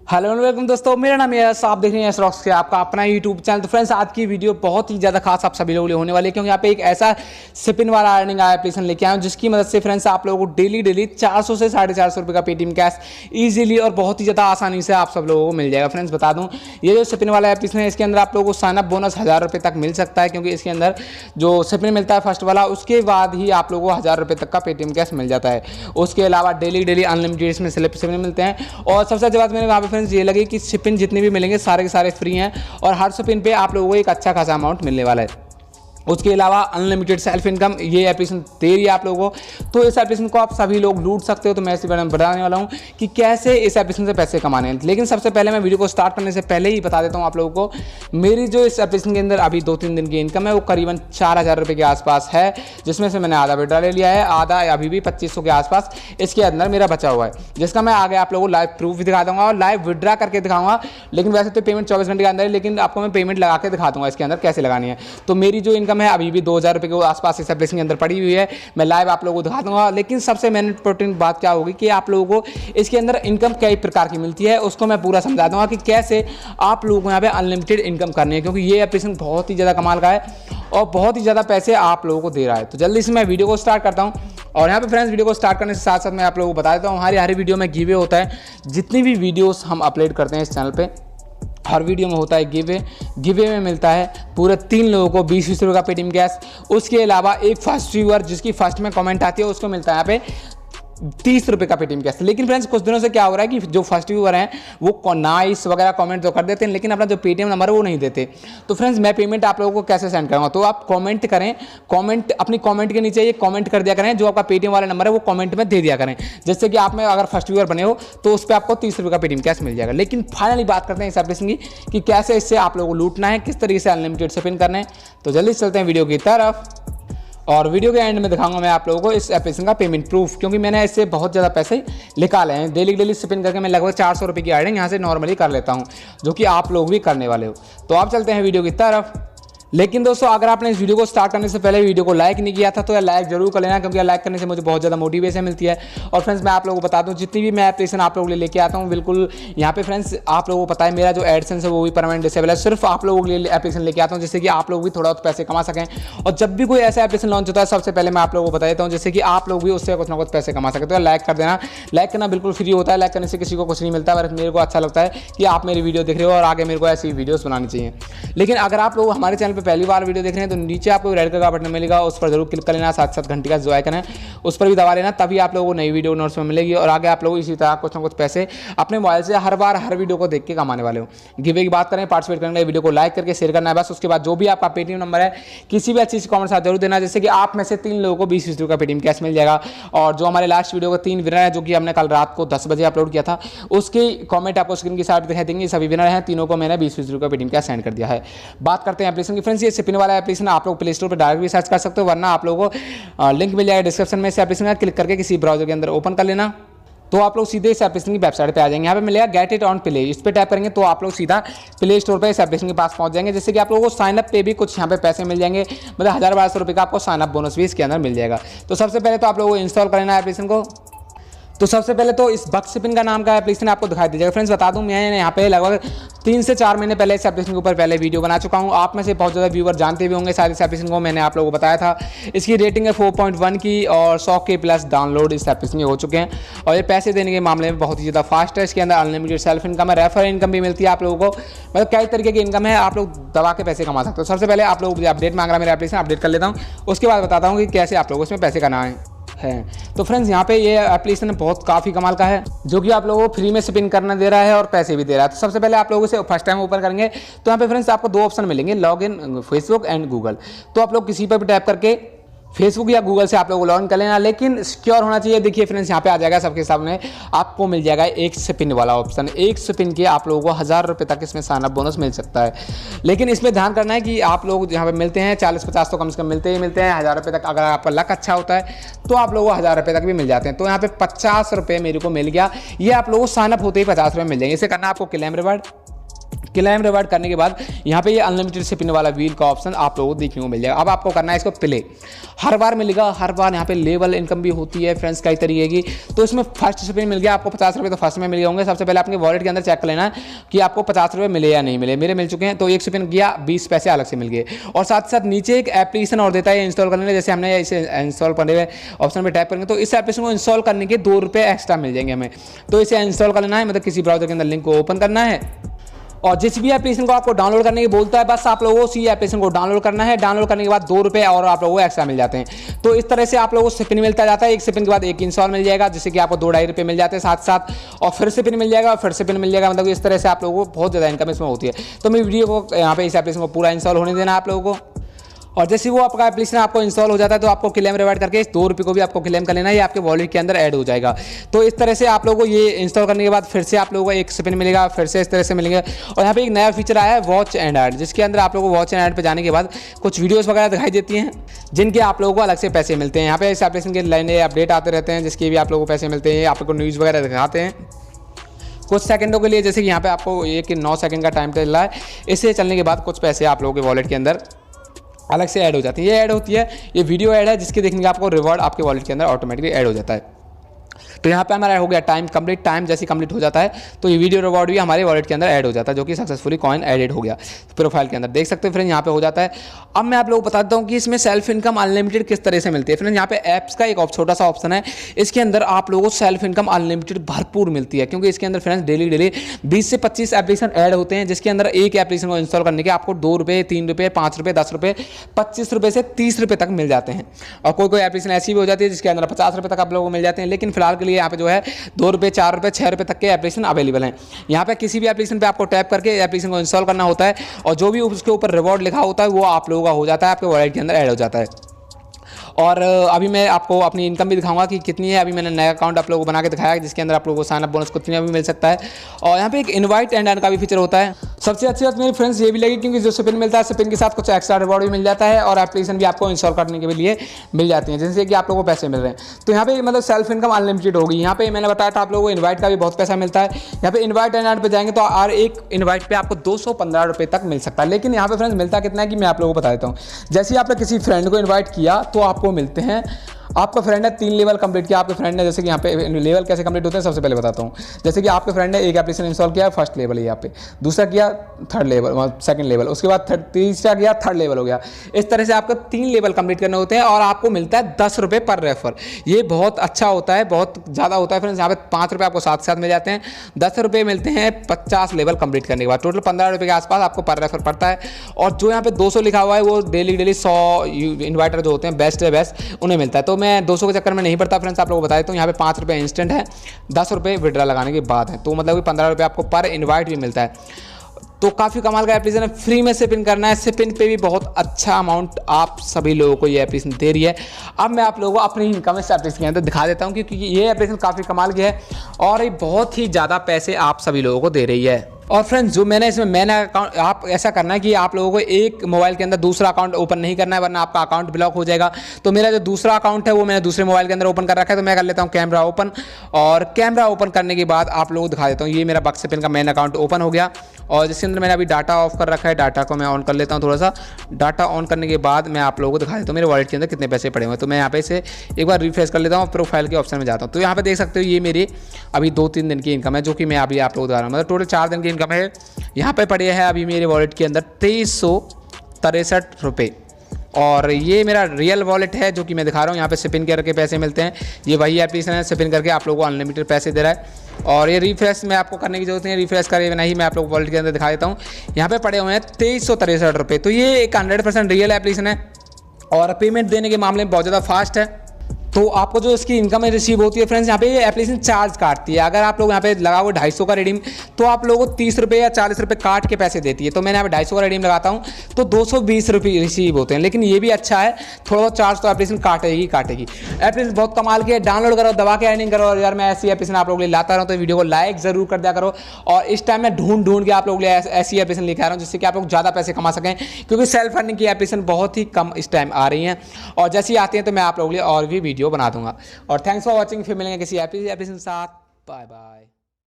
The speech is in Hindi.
हेलो वेलकम दोस्तों, मेरा नाम है यश। आप देख रहे हैं यश रॉक्स के आपका अपना यूट्यूब चैनल। तो फ्रेंड्स, आज की वीडियो बहुत ही ज़्यादा खास आप सभी लोगों के लिए होने वाली है, क्योंकि यहाँ पे एक ऐसा सिपिन वाला अर्निंग एप्लीकेशन लेके आया हूँ जिसकी मदद से फ्रेंड्स आप लोगों को डेली 400 से 450 रुपये का पेटीएम कैश ईजिली और बहुत ही ज़्यादा आसानी से आप सब लोगों को मिल जाएगा। फ्रेंड्स बता दूँ, ये जो सिपिन वाला एप्लीकेशन है इसके अंदर आप लोगों को साइनअप बोनस 1000 रुपये तक मिल सकता है, क्योंकि इसके अंदर जो सिपिन मिलता है फर्स्ट वाला, उसके बाद ही आप लोगों को 1000 रुपये तक का पेटीएम कैश मिल जाता है। उसके अलावा डेली अनलिमिटेड इसमें सिपिन मिलते हैं। और सबसे अच्छी बात मेरे वहाँ पे फ्रेंड्स ये लगी कि स्पिन जितने भी मिलेंगे सारे के सारे फ्री हैं और हर स्पिन पे आप लोगों को एक अच्छा खासा अमाउंट मिलने वाला है। उसके अलावा अनलिमिटेड सेल्फ इनकम ये एप्लीकेशन दे रही है आप लोगों को, तो इस एप्लीकेशन को आप सभी लोग लूट सकते हो। तो मैं इसी बारे में बताने वाला हूँ कि कैसे इस एप्लीकेशन से पैसे कमाने हैं। लेकिन सबसे पहले मैं वीडियो को स्टार्ट करने से पहले ही बता देता हूँ आप लोगों को, मेरी जो इस एप्लीकेशन के अंदर अभी 2-3 दिन की इनकम है वो करीबन 4000 रुपये के आसपास है, जिसमें से मैंने आधा विड्रॉ ले लिया है, आधा अभी भी 2500 के आसपास इसके अंदर मेरा बचा हुआ है, जिसका मैं आगे आप लोगों को लाइव प्रूफ भी दिखा दूंगा और लाइव विड्रॉ करके दिखाऊंगा। लेकिन वैसे तो पेमेंट 24 घंटे के अंदर है, लेकिन आपको मैं पेमेंट लगा के दिखा दूंगा इसके अंदर कैसे लगानी है। तो मेरी जो इनकम है अभी भी 2000 रुपये के आसपास इस एप्लीकेशन के अंदर पड़ी हुई है, मैं लाइव आप लोगों को दिखा दूंगा। लेकिन सबसे मेन इंपॉर्टेंट बात क्या होगी कि आप लोगों को इसके अंदर इनकम कई प्रकार की मिलती है, उसको मैं पूरा समझा दूंगा कि कैसे आप लोगों को यहाँ पे अनलिमिटेड इनकम करनी है, क्योंकि ये एप्लीकेशन बहुत ही ज़्यादा कमाल का है और बहुत ही ज़्यादा पैसे आप लोगों को दे रहा है। तो जल्दी से मैं वीडियो को स्टार्ट करता हूँ। और यहाँ पे फ्रेंड्स, वीडियो को स्टार्ट करने से साथ साथ मैं आप लोगों को बता देता हूँ, हमारी हर वीडियो में गिवे होता है। जितनी भी वीडियोस हम अपलोड करते हैं इस चैनल पे, हर वीडियो में होता है गिवे में मिलता है पूरे 3 लोगों को 20-20 रुपये का पेटीएम कैश। उसके अलावा एक फर्स्ट व्यूअर जिसकी फर्स्ट में कमेंट आती है उसको मिलता है यहाँ पे 30 रुपये का पेटीएम कैश। लेकिन फ्रेंड्स, कुछ दिनों से क्या हो रहा है कि जो फर्स्ट व्यूअर हैं वो नाइस वगैरह कमेंट तो कर देते हैं, लेकिन अपना जो पेटीएम नंबर है वो नहीं देते। तो फ्रेंड्स, मैं पेमेंट आप लोगों को कैसे सेंड करूँगा, तो आप कमेंट करें, अपनी कमेंट के नीचे ये कमेंट कर दिया करें, जो आपका पेटीएम वाला नंबर है वो कमेंट में दे दिया करें। जैसे कि आप में अगर फर्स्ट व्यूअर बने हो तो उस पर आपको 30 रुपये का पेटीएम कैश मिल जाएगा। लेकिन फाइनली बात करते हैं इस एप्लीकेशन की कि कैसे इससे आप लोगों को लूटना है, किस तरीके से अनलिमिटेड स्पिन करना है। तो जल्दी चलते हैं वीडियो की तरफ और वीडियो के एंड में दिखाऊंगा मैं आप लोगों को इस एप्लीकेशन का पेमेंट प्रूफ, क्योंकि मैंने इससे बहुत ज़्यादा पैसे निकाले हैं। डेली स्पिन करके मैं लगभग 400 रुपये की अर्निंग यहाँ से नॉर्मली कर लेता हूँ, जो कि आप लोग भी करने वाले हो। तो आप चलते हैं वीडियो की तरफ। लेकिन दोस्तों, अगर आपने इस वीडियो को स्टार्ट करने से पहले वीडियो को लाइक नहीं किया था तो यार लाइक जरूर कर लेना, क्योंकि लाइक करने से मुझे बहुत ज़्यादा मोटिवेशन मिलती है। और फ्रेंड्स, मैं आप लोगों को बता दूं, जितनी भी मैं एप्लीकेशन आप लोगों के लिए लेके आता हूं, बिल्कुल यहाँ पे फ्रेंड्स आप लोगों को पता है मेरा जो एडसेंस है वो भी परमानेंट डिसेबल है। सिर्फ आप लोगों के लिए एप्लीकेशन लेके आता हूँ, जिससे कि आप लोग भी थोड़ा बहुत पैसे कमा सकें। और जब भी कोई ऐसा एप्लीकेशन लॉन्च होता है, सबसे पहले मैं आप लोगों को बता देता हूँ, जैसे कि आप लोग भी उससे कुछ ना कुछ पैसे कमा सकते हो। लाइक कर देना, लाइक करना बिल्कुल फ्री होता है, लाइक करने से किसी को कुछ नहीं मिलता, बस मेरे को अच्छा लगता है कि आप मेरी वीडियो देख रहे हो और आगे मेरे को ऐसी वीडियोस बनानी चाहिए। लेकिन अगर आप लोग हमारे चैनल पर पहली बार वीडियो देख रहे हैं तो नीचे आपको रेड कलर का बटन मिलेगा, उस पर जरूर क्लिक कर लेना। साथ घंटी का जो आइकन है उस पर भी दबा लेना, तभी आप लोगों को नई वीडियो नोट्स में मिलेगी और आगे आप लोग इसी तरह कुछ ना कुछ पैसे अपने मोबाइल से हर बार हर वीडियो को देख के कमाने वाले हो। गिवे की बात करें, पार्टिसिपेट करने वीडियो को लाइक करके शेयर करना है बस। उसके बाद जो भी आपका पेटीएम नंबर है किसी भी अच्छी कॉमेंट साथ जरूर देना, जैसे कि आप में से 3 लोगों को 20-20 रुपये का पेटीएम कैश मिल जाएगा। और जो हमारे लास्ट वीडियो का 3 विनर है, जो कि हमने कल रात को 10 बजे अपलोड किया था, उसकी कॉमेंट आपको स्क्रीन की साइड दिखाई देंगे। सभी विनर हैं, तीनों को मैंने 20-20 रुपये का पेटीएम कैश सेंड कर दिया है। बात करते हैं एप्लीकेशन की। फ्रेंड्स, ये स्पिन वाला एप्लीकेशन आप लोग प्ले स्टोर पर डायरेक्ट भी सर्च कर सकते हो, वरना आप लोगों को लिंक मिल जाएगा डिस्क्रिप्शन में। इस एप्लीकेशन का क्लिक करके किसी ब्राउजर के अंदर ओपन कर लेना, तो आप लोग सीधे इस एप्लीकेशन की वेबसाइट पे आ जाएंगे। यहाँ पे मिलेगा गेट इट ऑन प्ले, इस पे टैप करेंगे तो आप लोग सीधा प्ले स्टोर पे इस एप्लीकेशन के पास पहुंच जाएंगे। जैसे कि आप लोगों को साइनअप पे भी कुछ यहाँ पे पैसे मिल जाएंगे, मतलब 1000-1200 रुपये का आपको साइनअप बोनस भी इसके अंदर मिल जाएगा। तो सबसे पहले तो आप लोगों को इंस्टॉल करना है एप्लीकेशन को। तो सबसे पहले तो इस बक्स स्पिन का नाम का एप्लीकेशन आपको दिखाई दीजिएगा। फ्रेंड्स, बता दूं, मैं यहाँ पे लगभग 3 से 4 महीने पहले इस एप्लीकेशन के ऊपर पहले वीडियो बना चुका हूँ। आप में से बहुत ज़्यादा व्यूअर जानते भी होंगे शायद इस एप्लीकेशन को, मैंने आप लोगों को बताया था। इसकी रेटिंग है 4.1 की और 100K प्लस डाउनलोड इस एप्लीकेशन के हो चुके हैं। और ये पैसे देने के मामले में बहुत ही ज़्यादा फास्ट है। इसके अंदर अनलिमिटेड सेल्फ इनकम है, रेफर इनकम भी मिलती है आप लोगों को, मतलब कई तरीके की इनकम है, आप लोग दबा के पैसे कमा सकते हो। सबसे पहले आप लोग अपडेट मांग रहा है मेरा एप्लीकेशन, अपडेट कर लेता हूँ, उसके बाद बताता हूँ कि कैसे आप लोगों को इसमें पैसे करना है। तो फ्रेंड्स, यहाँ पे ये एप्लीकेशन बहुत काफ़ी कमाल का है, जो कि आप लोगों को फ्री में स्पिन करना दे रहा है और पैसे भी दे रहा है। तो सबसे पहले आप लोगों से फर्स्ट टाइम ओपन करेंगे तो यहाँ पे फ्रेंड्स आपको 2 ऑप्शन मिलेंगे, लॉगिन फेसबुक एंड गूगल। तो आप लोग किसी पर भी टैप करके फेसबुक या गूगल से आप लोग लॉगिन कर लेना, लेकिन सिक्योर होना चाहिए। देखिए फ्रेंड्स, यहाँ पे आ जाएगा सबके सामने, आपको मिल जाएगा एक स्पिन वाला ऑप्शन। एक स्पिन के आप लोगों को 1000 रुपये तक इसमें साइनअप बोनस मिल सकता है। लेकिन इसमें ध्यान करना है कि आप लोग यहाँ पे मिलते हैं 40-50 तो कम से कम मिलते ही मिलते हैं। 1000 रुपये तक अगर आपका लक अच्छा होता है तो आप लोगों को 1000 रुपये तक भी मिल जाते हैं। तो यहाँ पे 50 रुपये मेरे को मिल गया, ये आप लोगों को साइनअप होते ही 50 रुपये मिल जाएंगे। इसे करना आपको क्लेम रिवार्ड क्लेम रिवार्ड करने के बाद यहाँ पे ये अनलिमिटेड स्पिन वाला व्हील का ऑप्शन आप लोगों को देखने को मिल जाएगा। अब आपको करना है इसको प्ले, हर बार मिलेगा, हर बार यहाँ पे लेवल इनकम भी होती है फ्रेंड्स कई तरीके की। तो इसमें फर्स्ट स्पिन मिल गया आपको 50 रुपये, तो फर्स्ट में मिल गए होंगे। सबसे पहले आपके वॉलेट के अंदर चेक कर लेना है कि आपको 50 रुपये मिले या नहीं मिले। मेरे मिल चुके हैं, तो एक स्पिन किया 20 पैसे अलग से मिल गए। और साथ ही साथ नीचे एक एप्लीकेशन और देता है इंस्टॉल करने के, जैसे हमने इसे इंस्टॉल करने हुए ऑप्शन पर टैप करेंगे तो इस एप्लीकेशन को इंस्टॉल करने के 2 रुपये एक्स्ट्रा मिल जाएंगे हमें। तो इसे इंस्टॉल कर लेना है, मतलब किसी ब्राउजर के अंदर लिंक को ओपन करना है और जिस भी एप्लीकेशन को आपको डाउनलोड करने की बोलता है बस आप लोगों को उसी एप्लीकेशन को डाउनलोड करना है। डाउनलोड करने के बाद 2 रुपये और आप लोगों को एक्स्ट्रा मिल जाते हैं। तो इस तरह से आप लोगों को स्पिन मिलता जाता है। एक स्पिन के बाद एक इंस्टॉल मिल जाएगा, जिससे कि आपको 2-2.5 रुपये मिल जाते हैं साथ साथ, और फिर स्पिन मिल जाएगा और फिर स्पिन मिल जाएगा। मतलब इस तरह से आप लोगों को बहुत ज़्यादा इनकम इसमें होती है। तो मेरी वीडियो को यहाँ पे इस एप्लीकेशन को पूरा इंस्टॉल होने देना आप लोगों को। और जैसे वो आपका एप्लीकेशन आपको इंस्टॉल हो जाता है तो आपको क्लेम रिवार्ड करके इस 2 रुपये को भी आपको क्लेम कर लेना है, ये आपके वॉलेट के अंदर ऐड हो जाएगा। तो इस तरह से आप लोगों को ये इंस्टॉल करने के बाद फिर से आप लोगों को एक स्पिन मिलेगा, फिर से इस तरह से मिलेंगे। और यहाँ पे एक नया फीचर आया है वॉच एंड ऐड, जिसके अंदर आप लोगों को वॉच एंड ऐड पे जाने के बाद कुछ वीडियोज़ वगैरह दिखाई देती हैं जिनके आप लोगों को अलग से पैसे मिलते हैं। यहाँ पे इस एप्लीकेशन के नए अपडेट आते रहते हैं जिसके भी आप लोगों को पैसे मिलते हैं। आप लोग को न्यूज़ वगैरह दिखाते हैं कुछ सेकंडों के लिए, जैसे कि यहाँ पे आपको 9 सेकंड का टाइम चल रहा है। इससे चलने के बाद कुछ पैसे आप लोगों के वॉलेट के अंदर अलग से ऐड हो जाती है। ये ऐड होती है, ये वीडियो ऐड है जिसके देखने का आपको रिवॉर्ड आपके वॉलेट के अंदर ऑटोमेटिकली ऐड हो जाता है। तो यहाँ पे हमारा हो गया टाइम कंप्लीट। टाइम जैसे कंप्लीट हो जाता है तो ये वीडियो रिवॉर्ड भी हमारे वॉलेट के अंदर ऐड हो जाता है, जो कि सक्सेसफुली कॉइन एडेड हो गया प्रोफाइल के अंदर। देख सकते हो फ्रेंड यहाँ पे हो जाता है। अब मैं आप लोगों को बताता हूँ कि इसमें सेल्फ इनकम अनलिमिटेड किस तरह से मिलती है। फ्रेंड यहाँ पे ऐप्स का एक छोटा सा ऑप्शन है, इसके अंदर आप लोगों को सेल्फ इनकम अनलिमिटेड भरपूर मिलती है, क्योंकि इसके अंदर फ्रेंड्स डेली 20 से 25 एप्लीकेशन ऐड होते हैं, जिसके अंदर एक एप्लीकेशन को इंस्टॉल करने के आपको 2 रुपये, 3 रुपये, 5 रुपये, 10 रुपये, 25 रुपये से 30 रुपये तक मिल जाते हैं। और कोई एप्लीकेशन ऐसी भी हो जाती है जिसके अंदर 50 रुपये तक आप लोगों को मिल जाते हैं। लेकिन फिलहाल के लिए यहाँ पे जो है 2 रुपये, 4 रुपये, 6 रुपये तक के एप्लीकेशन अवेलेबल हैं। यहाँ पे किसी भी एप्लीकेशन पे आपको टैप करके एप्लीकेशन को इंस्टॉल करना होता है और जो भी उसके ऊपर रिवॉर्ड लिखा होता है वो आप लोगों का हो जाता है, आपके वॉलेट के अंदर ऐड हो जाता है। और अभी मैं आपको अपनी इनकम भी दिखाऊंगा कि कितनी है। अभी मैंने नया अकाउंट आप लोगों को बना के दिखाया है जिसके अंदर आप लोगों को साइन अप बोनस कितना भी मिल सकता है। और यहाँ पे एक इनवाइट एंड अर्न का भी फीचर होता है। सबसे अच्छी बात मेरे फ्रेंड्स ये भी लगी, क्योंकि जो स्पिन मिलता है स्पिन के साथ कुछ एक्स्ट्रा रिवॉर्ड भी मिल जाता है और एप्लीकेशन भी आपको इंस्टॉल करने के लिए मिल जाती है, जिससे कि आप लोगों को पैसे मिल रहे हैं। तो यहाँ पे मतलब सेल्फ इनकम अनलिमिटेड होगी। यहाँ पे मैंने बताया था आप लोगों को इनवाइट का भी बहुत पैसा मिलता है। यहाँ पे इनवाइट एंड अर्न पे जाएंगे तो हर एक इनवाइट पे आपको 215 रुपये तक मिल सकता है। लेकिन यहाँ पे फ्रेंड्स मिलता कितना है कि मैं आप लोगों को बता देता हूँ। जैसे ही आपने किसी फ्रेंड को इन्वाइट किया तो आपको मिलते हैं, आपका फ्रेंड ने 3 लेवल कंप्लीट किया। आपके फ्रेंड ने जैसे कि यहाँ पे लेवल कैसे कंप्लीट होते हैं सबसे पहले बताता हूँ। जैसे कि आपके फ्रेंड ने एक एप्लीकेशन इंस्टॉल किया, फर्स्ट लेवल है यहाँ पे, दूसरा किया 3rd लेवल, सेकंड लेवल, उसके बाद तीसरा किया 3rd लेवल हो गया। इस तरह से आपको 3 लेवल कंप्लीट करने होते हैं और आपको मिलता है 10 रुपये पर रेफर। ये बहुत अच्छा होता है, बहुत ज़्यादा होता है फ्रेंड्स। यहाँ पे 5 रुपये आपको साथ साथ मिल जाते हैं, 10 रुपये मिलते हैं 50 लेवल कंप्लीट करने के बाद। टोटल 15 रुपये के आसपास आपको पर रेफर पड़ता है। और जो यहाँ पे 200 लिखा हुआ है वो डेली 100 इन्वाइटर जो होते हैं बेस्ट है बेस्ट उन्हें मिलता है। तो मैं 200 के चक्कर में नहीं पड़ता फ्रेंड्स, आप लोगों को बता देता हूँ। यहाँ पे 5 रुपये इंस्टेंट है, 10 रुपये विड्रा लगाने के बाद है, तो मतलब कि 15 रुपये आपको पर इनवाइट भी मिलता है। तो काफ़ी कमाल का एप्लीकेशन है, फ्री में स्पिन करना है। स्पिन पे भी बहुत अच्छा अमाउंट आप सभी लोगों को ये एप्लीकेशन दे रही है। अब मैं आप लोगों को अपनी इनकम इस एप्लीकेशन के अंदर दिखा देता हूँ, क्योंकि ये एप्लीकेशन काफ़ी कमाल की है और ये बहुत ही ज़्यादा पैसे आप सभी लोगों को दे रही है। और फ्रेंड्स जो मैंने इसमें मैंने अकाउंट, आप ऐसा करना है कि आप लोगों को एक मोबाइल के अंदर दूसरा अकाउंट ओपन नहीं करना है, वरना आपका अकाउंट ब्लॉक हो जाएगा। तो मेरा जो दूसरा अकाउंट है वो मैंने दूसरे मोबाइल के अंदर ओपन कर रखा है। तो मैं कर लेता हूँ कैमरा ओपन, और कैमरा ओपन करने के बाद आप लोगों को दिखा देता हूँ। ये मेरा बक्स स्पिन का मेन अकाउंट ओपन हो गया और जिसके अंदर मैंने अभी डाटा ऑफ कर रखा है। डाटा को मैं ऑन कर लेता हूँ थोड़ा सा। डाटा ऑन करने के बाद मैं आप लोगों को दिखा देता हूँ मेरे वॉलेट के अंदर कितने पैसे पड़े हुए हैं। तो मैं यहाँ पे से एक बार रिफ्रेश कर लेता हूँ, प्रोफाइल के ऑप्शन में जाता हूँ। तो यहाँ पे देख सकते हो ये मेरी अभी 2-3 दिन की इनकम है, जो कि मैं अभी आप लोगों को दिखा रहा हूँ। मतलब टोटल 4 दिन की इनकम है। यहाँ पे पड़े हैं अभी मेरे वॉलेट के अंदर 2363 रुपये। और ये मेरा रियल वॉलेट है जो कि मैं दिखा रहा हूँ। यहाँ पे स्पिन करके पैसे मिलते हैं। ये वही एप्लीकेशन है, स्पिन करके आप लोगों को अनलिमिटेड पैसे दे रहा है। और ये रिफ्रेश में आपको करने की जरूरत नहीं है, रिफ्रेश करे नहीं, मैं आप लोग वॉलेट के अंदर दिखा देता हूँ। यहाँ पे पड़े हुए हैं 2363 रुपये। तो ये एक 100% रियल एप्लीकेशन है और पेमेंट देने के मामले में बहुत ज़्यादा फास्ट है। तो आपको जो इसकी इनकम रिसीव होती है फ्रेंड्स, यहाँ पे ये एप्लीकेशन चार्ज काटती है। अगर आप लोग यहाँ पे लगा हुआ 250 का रिडीम, तो आप लोगों को 30 रुपये या 40 रुपये काट के पैसे देती है। तो मैंने यहाँ पे 250 का रिडीम लगाता हूँ तो 220 रुपये रिसीव होते हैं। लेकिन ये भी अच्छा है, थोड़ा बहुत चार्ज तो एप्लीकेशन काटेगी। एप्लीकेशन बहुत कमाल की है, डाउनलोड करो, दबा के अर्निंग करो। और यार मैं ऐसी एप्लीकेशन आप लोगों के लिए लाता रहूँ, तो वीडियो को लाइक जरूर कर दिया करो। और इस टाइम मैं ढूंढ के आप लोगों के लिए ऐसी एप्लीकेशन लेकर आ रहा हूँ जिससे कि आप लोग ज़्यादा पैसे कमा सकें, क्योंकि सेल्फ अर्निंग की एप्लीकेशन बहुत ही कम इस टाइम आ रही हैं। और जैसी आती हैं तो मैं आप लोगों के लिए और भी वीडियो बना दूंगा। और थैंक्स फॉर वॉचिंग। फिर मिलेंगे किसी एप्लीकेशन के साथ। Bye bye.